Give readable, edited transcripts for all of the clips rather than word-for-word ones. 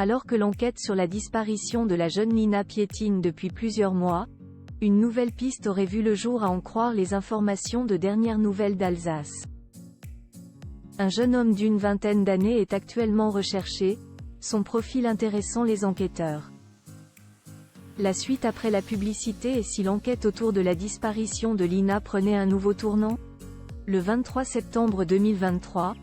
Alors que l'enquête sur la disparition de la jeune Lina piétine depuis plusieurs mois, une nouvelle piste aurait vu le jour à en croire les informations de dernières nouvelles d'Alsace. Un jeune homme d'une vingtaine d'années est actuellement recherché, son profil intéressant les enquêteurs. La suite après la publicité et si l'enquête autour de la disparition de Lina prenait un nouveau tournant? Le 23 septembre 2023,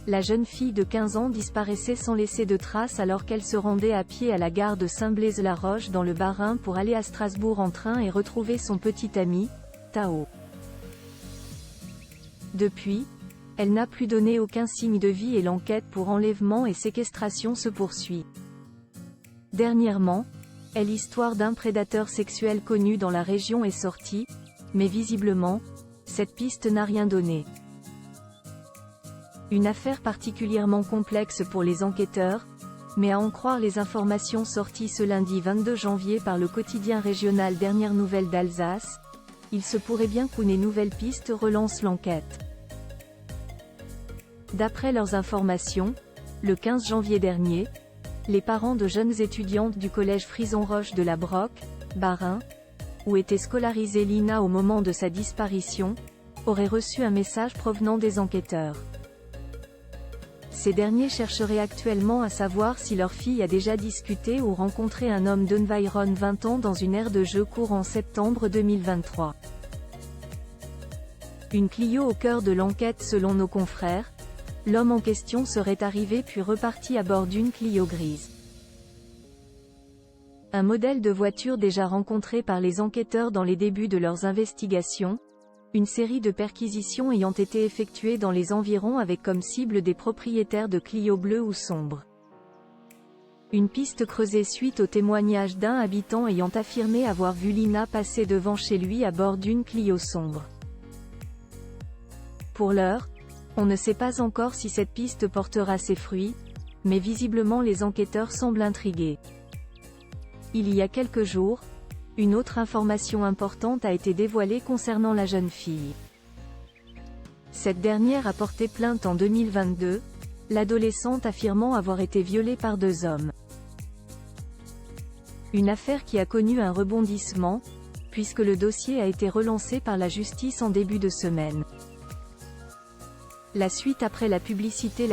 la jeune fille de 15 ans disparaissait sans laisser de traces alors qu'elle se rendait à pied à la gare de Saint-Blaise-la-Roche dans le Bas-Rhin pour aller à Strasbourg en train et retrouver son petit ami, Tao. Depuis, elle n'a plus donné aucun signe de vie et l'enquête pour enlèvement et séquestration se poursuit. Dernièrement, l'histoire d'un prédateur sexuel connu dans la région est sortie, mais visiblement, cette piste n'a rien donné. Une affaire particulièrement complexe pour les enquêteurs, mais à en croire les informations sorties ce lundi 22 janvier par le quotidien régional Dernières Nouvelles d'Alsace, il se pourrait bien qu'une nouvelle piste relance l'enquête. D'après leurs informations, le 15 janvier dernier, les parents de jeunes étudiantes du collège Frison-Roche de la Broque, Bas-Rhin, où était scolarisée Lina au moment de sa disparition, auraient reçu un message provenant des enquêteurs. Ces derniers chercheraient actuellement à savoir si leur fille a déjà discuté ou rencontré un homme d'environ 20 ans dans une aire de jeu courant septembre 2023. Une Clio au cœur de l'enquête selon nos confrères, l'homme en question serait arrivé puis reparti à bord d'une Clio grise. Un modèle de voiture déjà rencontré par les enquêteurs dans les débuts de leurs investigations, une série de perquisitions ayant été effectuées dans les environs avec comme cible des propriétaires de Clio bleues ou sombres. Une piste creusée suite au témoignage d'un habitant ayant affirmé avoir vu Lina passer devant chez lui à bord d'une Clio sombre. Pour l'heure, on ne sait pas encore si cette piste portera ses fruits, mais visiblement les enquêteurs semblent intrigués. Il y a quelques jours, une autre information importante a été dévoilée concernant la jeune fille. Cette dernière a porté plainte en 2022, l'adolescente affirmant avoir été violée par 2 hommes. Une affaire qui a connu un rebondissement, puisque le dossier a été relancé par la justice en début de semaine. La suite après la publicité.